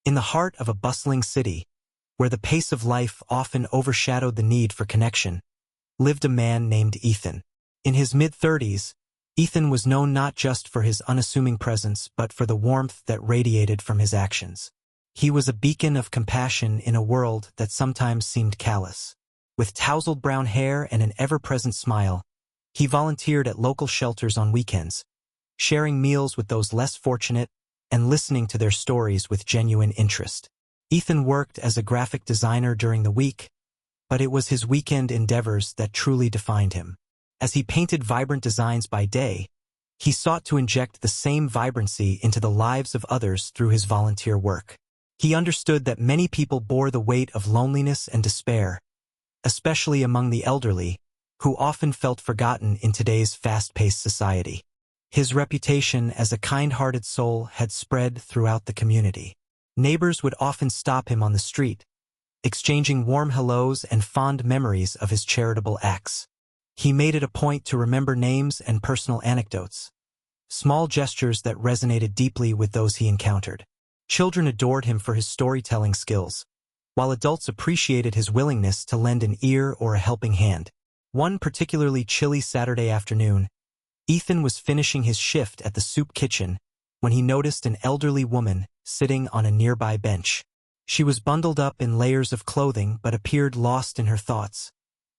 In the heart of a bustling city, where the pace of life often overshadowed the need for connection, lived a man named Ethan. In his mid-30s, Ethan was known not just for his unassuming presence but for the warmth that radiated from his actions. He was a beacon of compassion in a world that sometimes seemed callous. With tousled brown hair and an ever-present smile, he volunteered at local shelters on weekends, sharing meals with those less fortunate and listening to their stories with genuine interest. Ethan worked as a graphic designer during the week, but it was his weekend endeavors that truly defined him. As he painted vibrant designs by day, he sought to inject the same vibrancy into the lives of others through his volunteer work. He understood that many people bore the weight of loneliness and despair, especially among the elderly, who often felt forgotten in today's fast-paced society. His reputation as a kind-hearted soul had spread throughout the community. Neighbors would often stop him on the street, exchanging warm hellos and fond memories of his charitable acts. He made it a point to remember names and personal anecdotes, small gestures that resonated deeply with those he encountered. Children adored him for his storytelling skills, while adults appreciated his willingness to lend an ear or a helping hand. One particularly chilly Saturday afternoon, Ethan was finishing his shift at the soup kitchen when he noticed an elderly woman sitting on a nearby bench. She was bundled up in layers of clothing but appeared lost in her thoughts,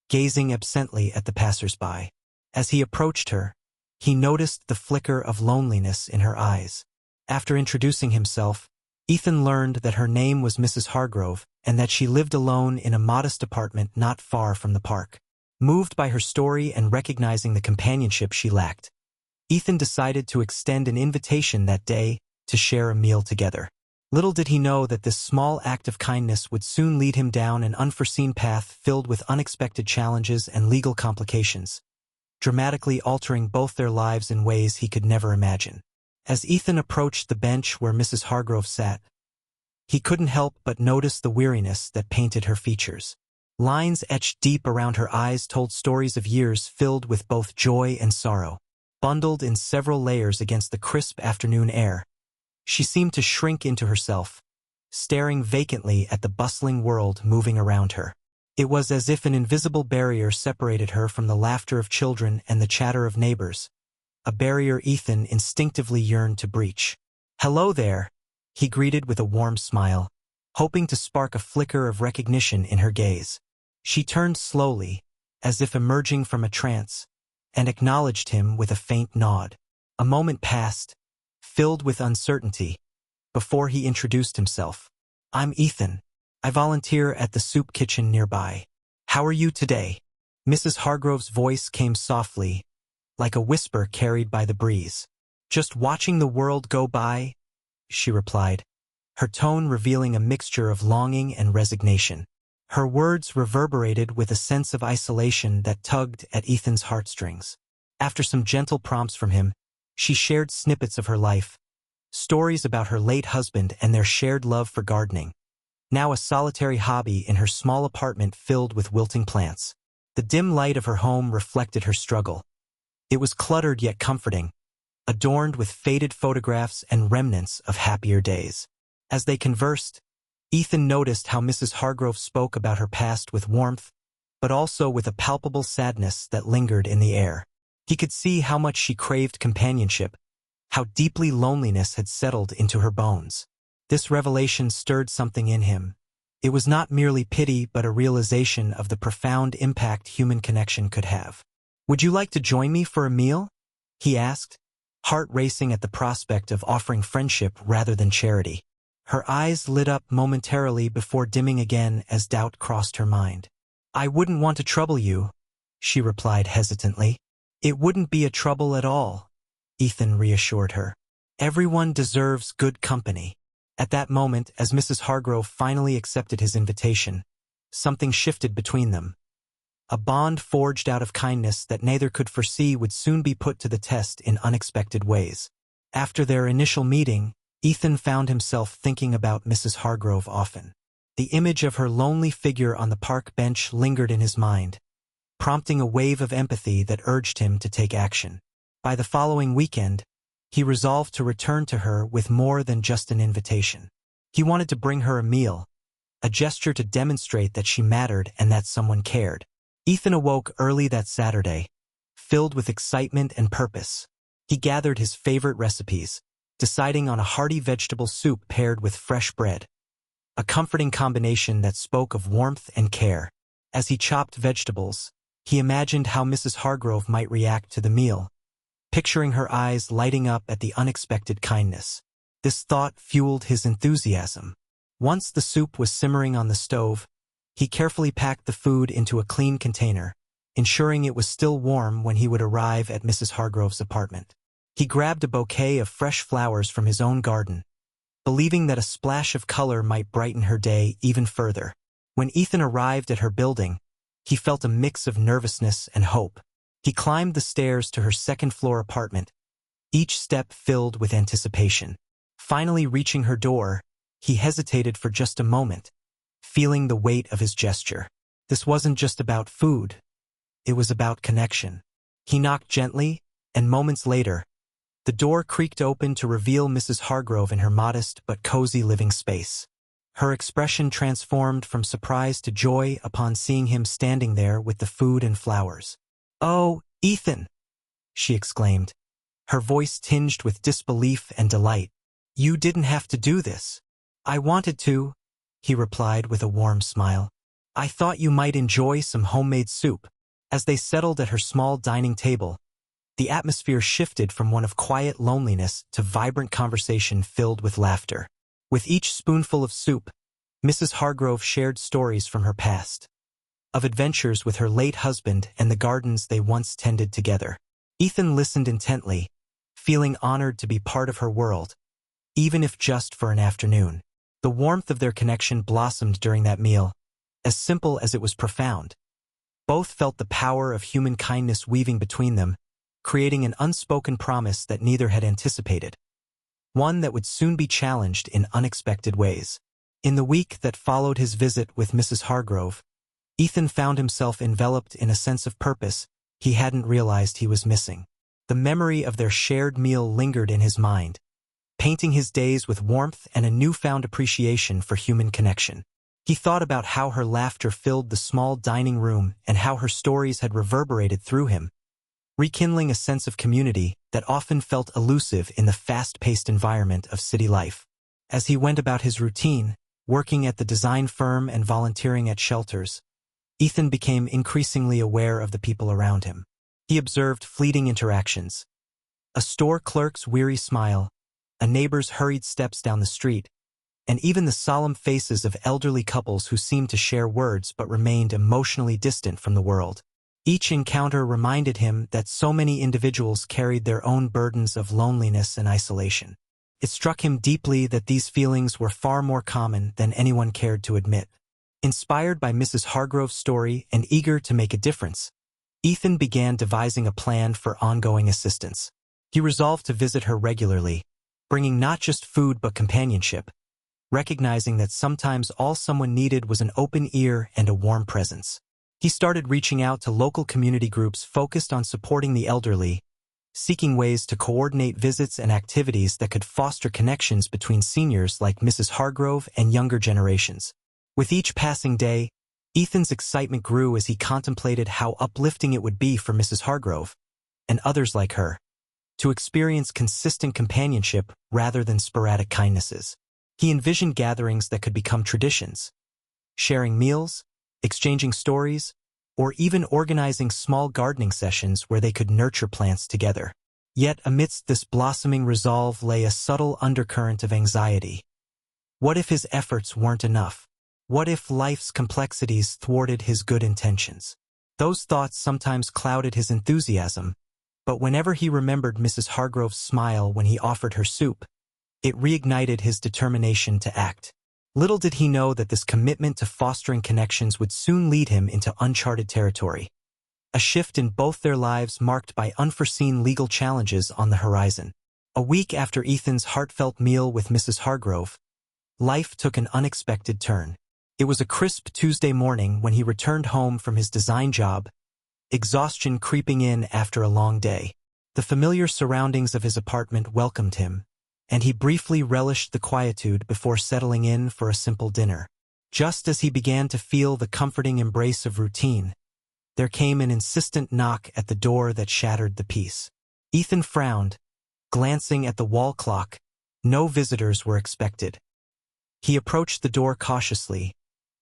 gazing absently at the passers-by. As he approached her, he noticed the flicker of loneliness in her eyes. After introducing himself, Ethan learned that her name was Mrs. Hargrove and that she lived alone in a modest apartment not far from the park. Moved by her story and recognizing the companionship she lacked, Ethan decided to extend an invitation that day to share a meal together. Little did he know that this small act of kindness would soon lead him down an unforeseen path filled with unexpected challenges and legal complications, dramatically altering both their lives in ways he could never imagine. As Ethan approached the bench where Mrs. Hargrove sat, he couldn't help but notice the weariness that painted her features. Lines etched deep around her eyes told stories of years filled with both joy and sorrow. Bundled in several layers against the crisp afternoon air, she seemed to shrink into herself, staring vacantly at the bustling world moving around her. It was as if an invisible barrier separated her from the laughter of children and the chatter of neighbors, a barrier Ethan instinctively yearned to breach. "Hello there," he greeted with a warm smile, hoping to spark a flicker of recognition in her gaze. She turned slowly, as if emerging from a trance, and acknowledged him with a faint nod. A moment passed, filled with uncertainty, before he introduced himself. "I'm Ethan. I volunteer at the soup kitchen nearby. How are you today?" Mrs. Hargrove's voice came softly, like a whisper carried by the breeze. "Just watching the world go by," she replied, her tone revealing a mixture of longing and resignation. Her words reverberated with a sense of isolation that tugged at Ethan's heartstrings. After some gentle prompts from him, she shared snippets of her life, stories about her late husband and their shared love for gardening, now a solitary hobby in her small apartment filled with wilting plants. The dim light of her home reflected her struggle. It was cluttered yet comforting, adorned with faded photographs and remnants of happier days. As they conversed, Ethan noticed how Mrs. Hargrove spoke about her past with warmth, but also with a palpable sadness that lingered in the air. He could see how much she craved companionship, how deeply loneliness had settled into her bones. This revelation stirred something in him. It was not merely pity but a realization of the profound impact human connection could have. "Would you like to join me for a meal?" he asked, heart racing at the prospect of offering friendship rather than charity. Her eyes lit up momentarily before dimming again as doubt crossed her mind. "I wouldn't want to trouble you," she replied hesitantly. "It wouldn't be a trouble at all," Ethan reassured her. "Everyone deserves good company." At that moment, as Mrs. Hargrove finally accepted his invitation, something shifted between them. A bond forged out of kindness that neither could foresee would soon be put to the test in unexpected ways. After their initial meeting, Ethan found himself thinking about Mrs. Hargrove often. The image of her lonely figure on the park bench lingered in his mind, prompting a wave of empathy that urged him to take action. By the following weekend, he resolved to return to her with more than just an invitation. He wanted to bring her a meal, a gesture to demonstrate that she mattered and that someone cared. Ethan awoke early that Saturday, filled with excitement and purpose. He gathered his favorite recipes, deciding on a hearty vegetable soup paired with fresh bread, a comforting combination that spoke of warmth and care. As he chopped vegetables, he imagined how Mrs. Hargrove might react to the meal, picturing her eyes lighting up at the unexpected kindness. This thought fueled his enthusiasm. Once the soup was simmering on the stove, he carefully packed the food into a clean container, ensuring it was still warm when he would arrive at Mrs. Hargrove's apartment. He grabbed a bouquet of fresh flowers from his own garden, believing that a splash of color might brighten her day even further. When Ethan arrived at her building, he felt a mix of nervousness and hope. He climbed the stairs to her second-floor apartment, each step filled with anticipation. Finally reaching her door, he hesitated for just a moment, feeling the weight of his gesture. This wasn't just about food. It was about connection. He knocked gently, and moments later, the door creaked open to reveal Mrs. Hargrove in her modest but cozy living space. Her expression transformed from surprise to joy upon seeing him standing there with the food and flowers. "Oh, Ethan!" she exclaimed, her voice tinged with disbelief and delight. "You didn't have to do this." "I wanted to," he replied with a warm smile. "I thought you might enjoy some homemade soup." As they settled at her small dining table, the atmosphere shifted from one of quiet loneliness to vibrant conversation filled with laughter. With each spoonful of soup, Mrs. Hargrove shared stories from her past, of adventures with her late husband and the gardens they once tended together. Ethan listened intently, feeling honored to be part of her world, even if just for an afternoon. The warmth of their connection blossomed during that meal, as simple as it was profound. Both felt the power of human kindness weaving between them, creating an unspoken promise that neither had anticipated, one that would soon be challenged in unexpected ways. In the week that followed his visit with Mrs. Hargrove, Ethan found himself enveloped in a sense of purpose he hadn't realized he was missing. The memory of their shared meal lingered in his mind, painting his days with warmth and a newfound appreciation for human connection. He thought about how her laughter filled the small dining room and how her stories had reverberated through him, rekindling a sense of community that often felt elusive in the fast-paced environment of city life. As he went about his routine, working at the design firm and volunteering at shelters, Ethan became increasingly aware of the people around him. He observed fleeting interactions, a store clerk's weary smile, a neighbor's hurried steps down the street, and even the solemn faces of elderly couples who seemed to share words but remained emotionally distant from the world. Each encounter reminded him that so many individuals carried their own burdens of loneliness and isolation. It struck him deeply that these feelings were far more common than anyone cared to admit. Inspired by Mrs. Hargrove's story and eager to make a difference, Ethan began devising a plan for ongoing assistance. He resolved to visit her regularly, bringing not just food but companionship, recognizing that sometimes all someone needed was an open ear and a warm presence. He started reaching out to local community groups focused on supporting the elderly, seeking ways to coordinate visits and activities that could foster connections between seniors like Mrs. Hargrove and younger generations. With each passing day, Ethan's excitement grew as he contemplated how uplifting it would be for Mrs. Hargrove, and others like her, to experience consistent companionship rather than sporadic kindnesses. He envisioned gatherings that could become traditions, sharing meals, exchanging stories, or even organizing small gardening sessions where they could nurture plants together. Yet amidst this blossoming resolve lay a subtle undercurrent of anxiety. What if his efforts weren't enough? What if life's complexities thwarted his good intentions? Those thoughts sometimes clouded his enthusiasm, but whenever he remembered Mrs. Hargrove's smile when he offered her soup, it reignited his determination to act. Little did he know that this commitment to fostering connections would soon lead him into uncharted territory, a shift in both their lives marked by unforeseen legal challenges on the horizon. A week after Ethan's heartfelt meal with Mrs. Hargrove, life took an unexpected turn. It was a crisp Tuesday morning when he returned home from his design job, exhaustion creeping in after a long day. The familiar surroundings of his apartment welcomed him, and he briefly relished the quietude before settling in for a simple dinner. Just as he began to feel the comforting embrace of routine, there came an insistent knock at the door that shattered the peace. Ethan frowned, glancing at the wall clock. No visitors were expected. He approached the door cautiously,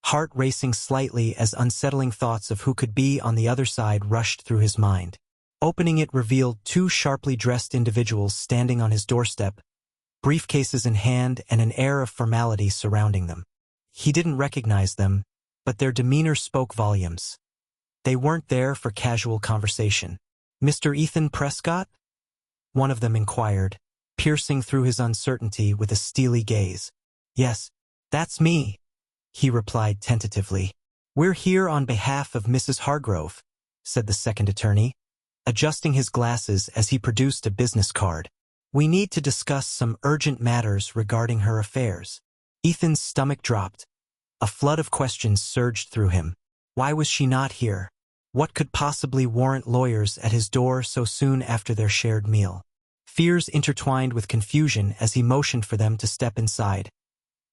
heart racing slightly as unsettling thoughts of who could be on the other side rushed through his mind. Opening it revealed two sharply dressed individuals standing on his doorstep, briefcases in hand and an air of formality surrounding them. He didn't recognize them, but their demeanor spoke volumes. They weren't there for casual conversation. "Mr. Ethan Prescott?" one of them inquired, piercing through his uncertainty with a steely gaze. "Yes, that's me," he replied tentatively. "We're here on behalf of Mrs. Hargrove," said the second attorney, adjusting his glasses as he produced a business card. "We need to discuss some urgent matters regarding her affairs." Ethan's stomach dropped. A flood of questions surged through him. Why was she not here? What could possibly warrant lawyers at his door so soon after their shared meal? Fears intertwined with confusion as he motioned for them to step inside,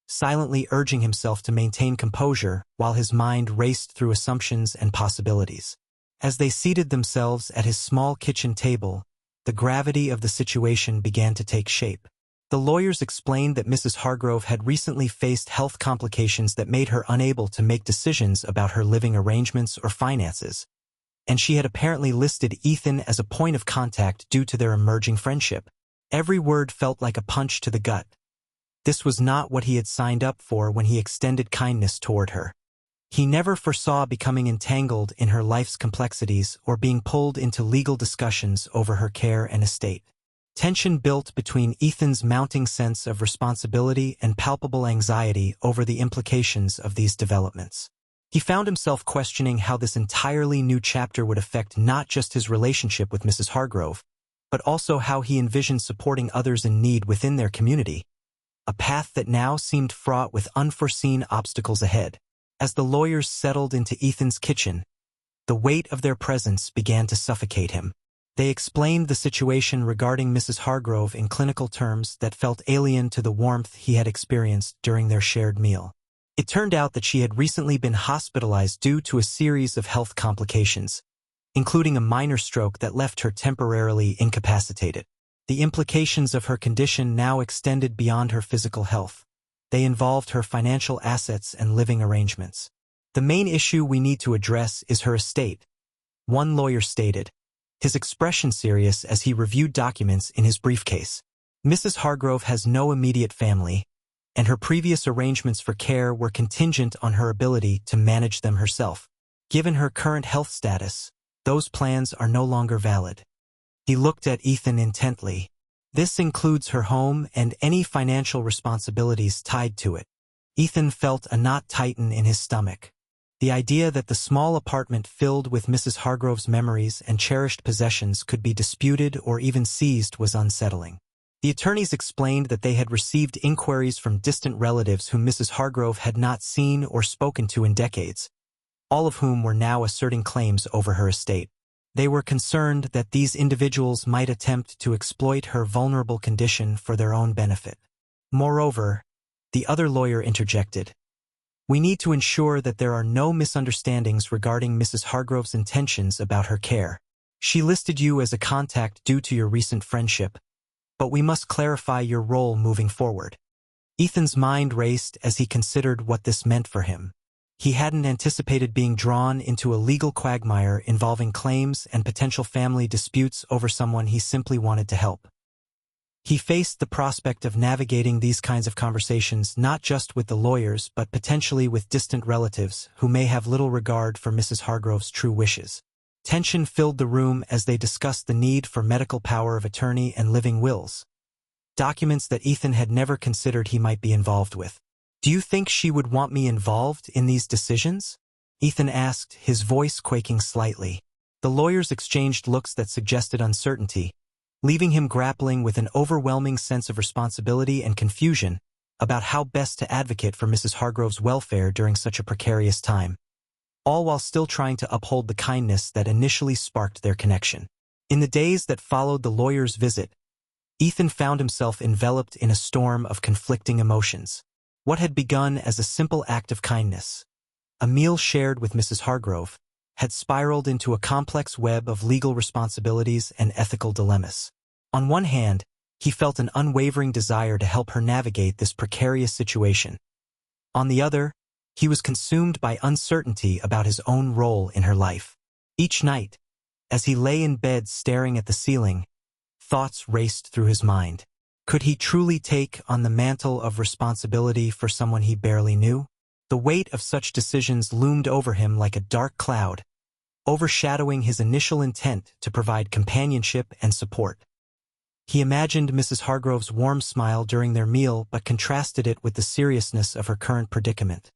silently urging himself to maintain composure while his mind raced through assumptions and possibilities. As they seated themselves at his small kitchen table, the gravity of the situation began to take shape. The lawyers explained that Mrs. Hargrove had recently faced health complications that made her unable to make decisions about her living arrangements or finances, and she had apparently listed Ethan as a point of contact due to their emerging friendship. Every word felt like a punch to the gut. This was not what he had signed up for when he extended kindness toward her. He never foresaw becoming entangled in her life's complexities or being pulled into legal discussions over her care and estate. Tension built between Ethan's mounting sense of responsibility and palpable anxiety over the implications of these developments. He found himself questioning how this entirely new chapter would affect not just his relationship with Mrs. Hargrove, but also how he envisioned supporting others in need within their community, a path that now seemed fraught with unforeseen obstacles ahead. As the lawyers settled into Ethan's kitchen, the weight of their presence began to suffocate him. They explained the situation regarding Mrs. Hargrove in clinical terms that felt alien to the warmth he had experienced during their shared meal. It turned out that she had recently been hospitalized due to a series of health complications, including a minor stroke that left her temporarily incapacitated. The implications of her condition now extended beyond her physical health. They involved her financial assets and living arrangements. "The main issue we need to address is her estate," one lawyer stated, his expression serious as he reviewed documents in his briefcase. "Mrs. Hargrove has no immediate family, and her previous arrangements for care were contingent on her ability to manage them herself. Given her current health status, those plans are no longer valid." He looked at Ethan intently. "This includes her home and any financial responsibilities tied to it." Ethan felt a knot tighten in his stomach. The idea that the small apartment filled with Mrs. Hargrove's memories and cherished possessions could be disputed or even seized was unsettling. The attorneys explained that they had received inquiries from distant relatives whom Mrs. Hargrove had not seen or spoken to in decades, all of whom were now asserting claims over her estate. They were concerned that these individuals might attempt to exploit her vulnerable condition for their own benefit. Moreover, the other lawyer interjected, "We need to ensure that there are no misunderstandings regarding Mrs. Hargrove's intentions about her care. She listed you as a contact due to your recent friendship, but we must clarify your role moving forward." Ethan's mind raced as he considered what this meant for him. He hadn't anticipated being drawn into a legal quagmire involving claims and potential family disputes over someone he simply wanted to help. He faced the prospect of navigating these kinds of conversations not just with the lawyers but potentially with distant relatives who may have little regard for Mrs. Hargrove's true wishes. Tension filled the room as they discussed the need for medical power of attorney and living wills, documents that Ethan had never considered he might be involved with. "Do you think she would want me involved in these decisions?" Ethan asked, his voice quaking slightly. The lawyers exchanged looks that suggested uncertainty, leaving him grappling with an overwhelming sense of responsibility and confusion about how best to advocate for Mrs. Hargrove's welfare during such a precarious time, all while still trying to uphold the kindness that initially sparked their connection. In the days that followed the lawyer's visit, Ethan found himself enveloped in a storm of conflicting emotions. What had begun as a simple act of kindness, a meal shared with Mrs. Hargrove, had spiraled into a complex web of legal responsibilities and ethical dilemmas. On one hand, he felt an unwavering desire to help her navigate this precarious situation. On the other, he was consumed by uncertainty about his own role in her life. Each night, as he lay in bed staring at the ceiling, thoughts raced through his mind. Could he truly take on the mantle of responsibility for someone he barely knew? The weight of such decisions loomed over him like a dark cloud, overshadowing his initial intent to provide companionship and support. He imagined Mrs. Hargrove's warm smile during their meal but contrasted it with the seriousness of her current predicament.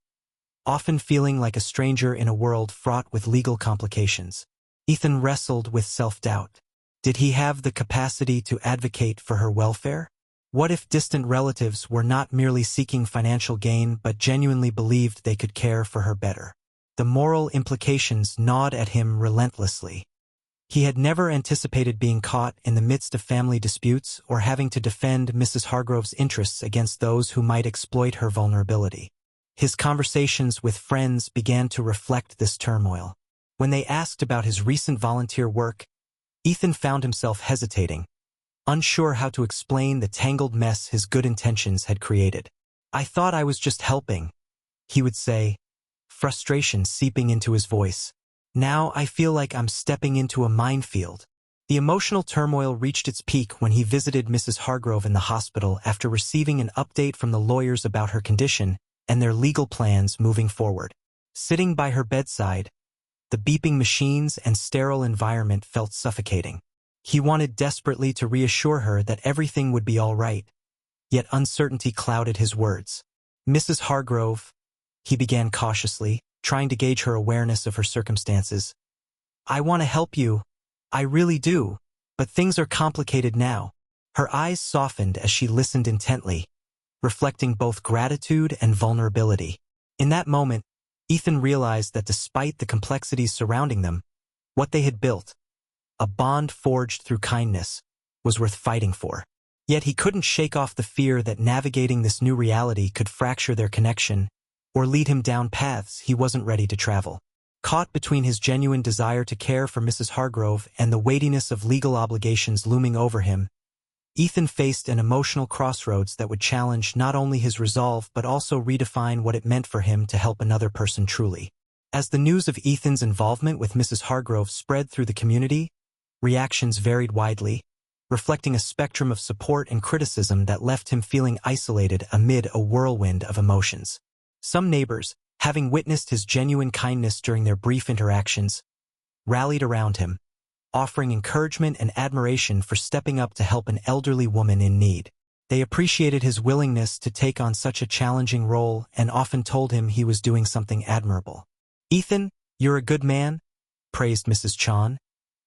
Often feeling like a stranger in a world fraught with legal complications, Ethan wrestled with self-doubt. Did he have the capacity to advocate for her welfare? What if distant relatives were not merely seeking financial gain but genuinely believed they could care for her better? The moral implications gnawed at him relentlessly. He had never anticipated being caught in the midst of family disputes or having to defend Mrs. Hargrove's interests against those who might exploit her vulnerability. His conversations with friends began to reflect this turmoil. When they asked about his recent volunteer work, Ethan found himself hesitating, unsure how to explain the tangled mess his good intentions had created. "I thought I was just helping," he would say, frustration seeping into his voice. "Now I feel like I'm stepping into a minefield." The emotional turmoil reached its peak when he visited Mrs. Hargrove in the hospital after receiving an update from the lawyers about her condition and their legal plans moving forward. Sitting by her bedside, the beeping machines and sterile environment felt suffocating. He wanted desperately to reassure her that everything would be all right, yet uncertainty clouded his words. "Mrs. Hargrove," he began cautiously, trying to gauge her awareness of her circumstances. "I want to help you. I really do. But things are complicated now." Her eyes softened as she listened intently, reflecting both gratitude and vulnerability. In that moment, Ethan realized that despite the complexities surrounding them, what they had built, a bond forged through kindness, was worth fighting for. Yet he couldn't shake off the fear that navigating this new reality could fracture their connection or lead him down paths he wasn't ready to travel. Caught between his genuine desire to care for Mrs. Hargrove and the weightiness of legal obligations looming over him, Ethan faced an emotional crossroads that would challenge not only his resolve but also redefine what it meant for him to help another person truly. As the news of Ethan's involvement with Mrs. Hargrove spread through the community, reactions varied widely, reflecting a spectrum of support and criticism that left him feeling isolated amid a whirlwind of emotions. Some neighbors, having witnessed his genuine kindness during their brief interactions, rallied around him, offering encouragement and admiration for stepping up to help an elderly woman in need. They appreciated his willingness to take on such a challenging role and often told him he was doing something admirable. "Ethan, you're a good man," praised Mrs. Chan,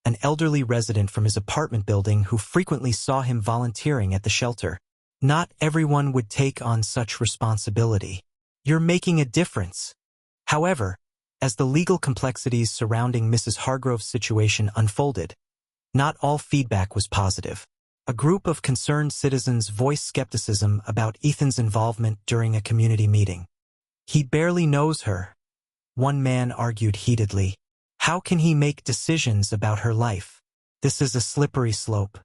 an elderly resident from his apartment building who frequently saw him volunteering at the shelter. "Not everyone would take on such responsibility. You're making a difference." However, as the legal complexities surrounding Mrs. Hargrove's situation unfolded, not all feedback was positive. A group of concerned citizens voiced skepticism about Ethan's involvement during a community meeting. "He barely knows her," one man argued heatedly. "How can he make decisions about her life? This is a slippery slope."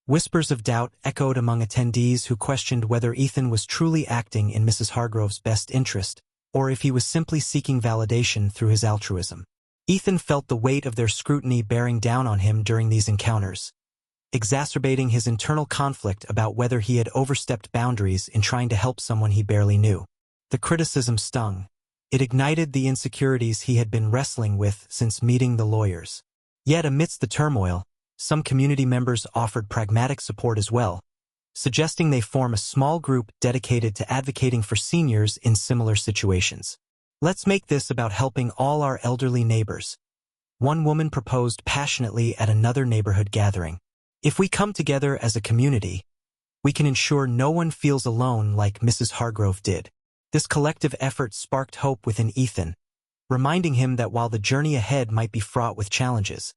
Whispers of doubt echoed among attendees who questioned whether Ethan was truly acting in Mrs. Hargrove's best interest, or if he was simply seeking validation through his altruism. Ethan felt the weight of their scrutiny bearing down on him during these encounters, exacerbating his internal conflict about whether he had overstepped boundaries in trying to help someone he barely knew. The criticism stung. It ignited the insecurities he had been wrestling with since meeting the lawyers. Yet amidst the turmoil, some community members offered pragmatic support as well, suggesting they form a small group dedicated to advocating for seniors in similar situations. "Let's make this about helping all our elderly neighbors," one woman proposed passionately at another neighborhood gathering. "If we come together as a community, we can ensure no one feels alone like Mrs. Hargrove did." This collective effort sparked hope within Ethan, reminding him that while the journey ahead might be fraught with challenges,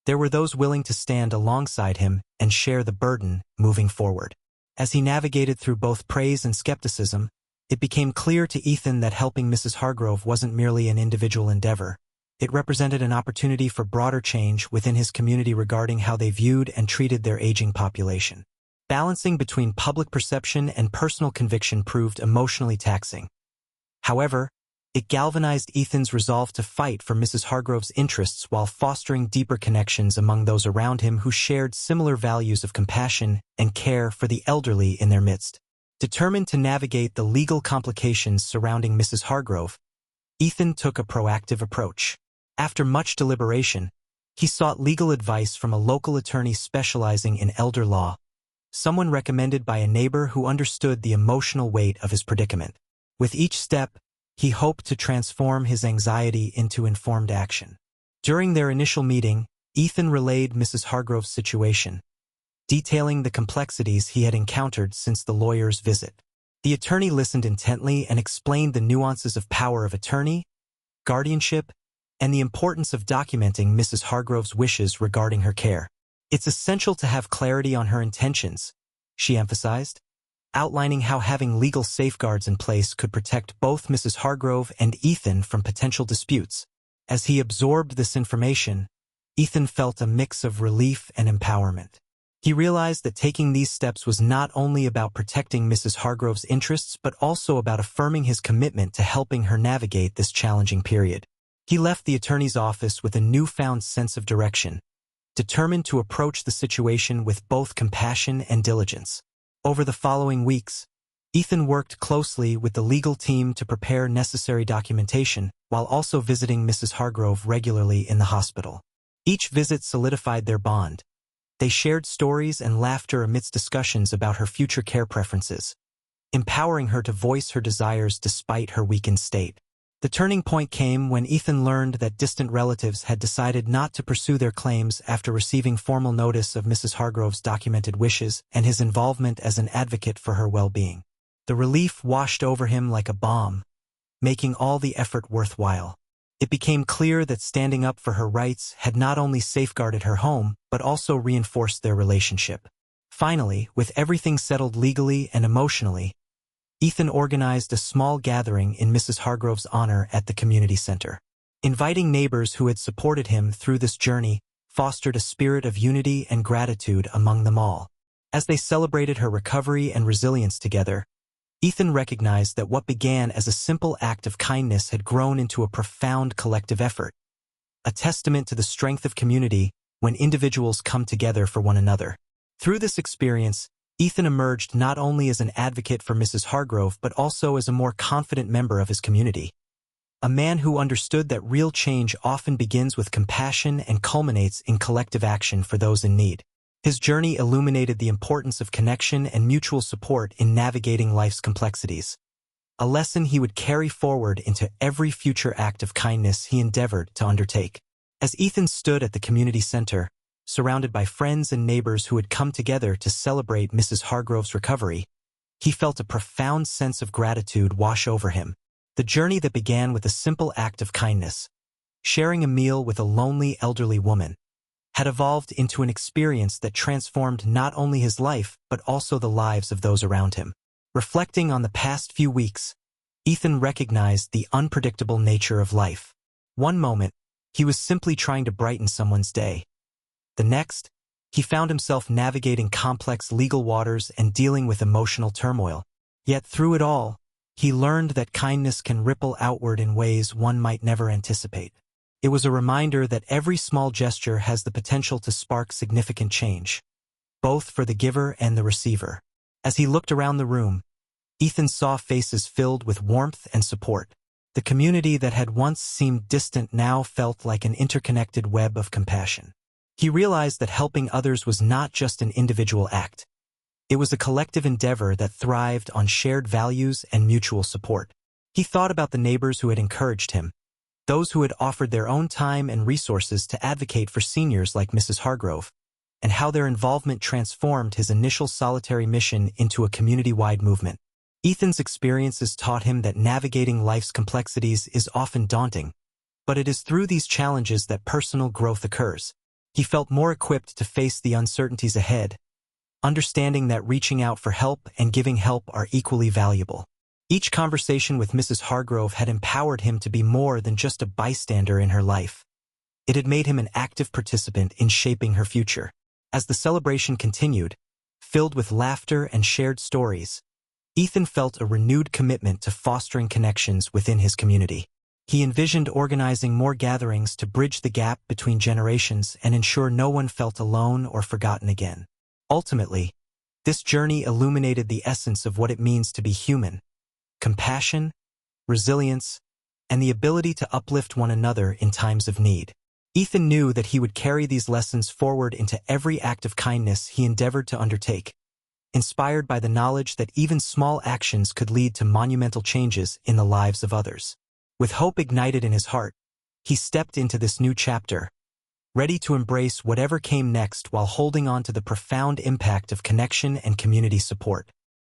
There were those willing to stand alongside him and share the burden moving forward. As he navigated through both praise and skepticism, it became clear to Ethan that helping Mrs. Hargrove wasn't merely an individual endeavor. It represented an opportunity for broader change within his community regarding how they viewed and treated their aging population. Balancing between public perception and personal conviction proved emotionally taxing. However, it galvanized Ethan's resolve to fight for Mrs. Hargrove's interests while fostering deeper connections among those around him who shared similar values of compassion and care for the elderly in their midst. Determined to navigate the legal complications surrounding Mrs. Hargrove, Ethan took a proactive approach. After much deliberation, he sought legal advice from a local attorney specializing in elder law, someone recommended by a neighbor who understood the emotional weight of his predicament. With each step, he hoped to transform his anxiety into informed action. During their initial meeting, Ethan relayed Mrs. Hargrove's situation, detailing the complexities he had encountered since the lawyer's visit. The attorney listened intently and explained the nuances of power of attorney, guardianship, and the importance of documenting Mrs. Hargrove's wishes regarding her care. It's essential to have clarity on her intentions, she emphasized, outlining how having legal safeguards in place could protect both Mrs. Hargrove and Ethan from potential disputes. As he absorbed this information, Ethan felt a mix of relief and empowerment. He realized that taking these steps was not only about protecting Mrs. Hargrove's interests but also about affirming his commitment to helping her navigate this challenging period. He left the attorney's office with a newfound sense of direction, determined to approach the situation with both compassion and diligence. Over the following weeks, Ethan worked closely with the legal team to prepare necessary documentation while also visiting Mrs. Hargrove regularly in the hospital. Each visit solidified their bond. They shared stories and laughter amidst discussions about her future care preferences, empowering her to voice her desires despite her weakened state. The turning point came when Ethan learned that distant relatives had decided not to pursue their claims after receiving formal notice of Mrs. Hargrove's documented wishes and his involvement as an advocate for her well-being. The relief washed over him like a balm, making all the effort worthwhile. It became clear that standing up for her rights had not only safeguarded her home, but also reinforced their relationship. Finally, with everything settled legally and emotionally, Ethan organized a small gathering in Mrs. Hargrove's honor at the community center. Inviting neighbors who had supported him through this journey fostered a spirit of unity and gratitude among them all. As they celebrated her recovery and resilience together, Ethan recognized that what began as a simple act of kindness had grown into a profound collective effort, a testament to the strength of community when individuals come together for one another. Through this experience, Ethan emerged not only as an advocate for Mrs. Hargrove but also as a more confident member of his community. A man who understood that real change often begins with compassion and culminates in collective action for those in need. His journey illuminated the importance of connection and mutual support in navigating life's complexities, a lesson he would carry forward into every future act of kindness he endeavored to undertake. As Ethan stood at the community center, surrounded by friends and neighbors who had come together to celebrate Mrs. Hargrove's recovery, he felt a profound sense of gratitude wash over him. The journey that began with a simple act of kindness, sharing a meal with a lonely elderly woman, had evolved into an experience that transformed not only his life but also the lives of those around him. Reflecting on the past few weeks, Ethan recognized the unpredictable nature of life. One moment, he was simply trying to brighten someone's day. The next, he found himself navigating complex legal waters and dealing with emotional turmoil. Yet through it all, he learned that kindness can ripple outward in ways one might never anticipate. It was a reminder that every small gesture has the potential to spark significant change, both for the giver and the receiver. As he looked around the room, Ethan saw faces filled with warmth and support. The community that had once seemed distant now felt like an interconnected web of compassion. He realized that helping others was not just an individual act. It was a collective endeavor that thrived on shared values and mutual support. He thought about the neighbors who had encouraged him, those who had offered their own time and resources to advocate for seniors like Mrs. Hargrove, and how their involvement transformed his initial solitary mission into a community-wide movement. Ethan's experiences taught him that navigating life's complexities is often daunting, but it is through these challenges that personal growth occurs. He felt more equipped to face the uncertainties ahead, understanding that reaching out for help and giving help are equally valuable. Each conversation with Mrs. Hargrove had empowered him to be more than just a bystander in her life. It had made him an active participant in shaping her future. As the celebration continued, filled with laughter and shared stories, Ethan felt a renewed commitment to fostering connections within his community. He envisioned organizing more gatherings to bridge the gap between generations and ensure no one felt alone or forgotten again. Ultimately, this journey illuminated the essence of what it means to be human: compassion, resilience, and the ability to uplift one another in times of need. Ethan knew that he would carry these lessons forward into every act of kindness he endeavored to undertake, inspired by the knowledge that even small actions could lead to monumental changes in the lives of others. With hope ignited in his heart, he stepped into this new chapter, ready to embrace whatever came next while holding on to the profound impact of connection and community support.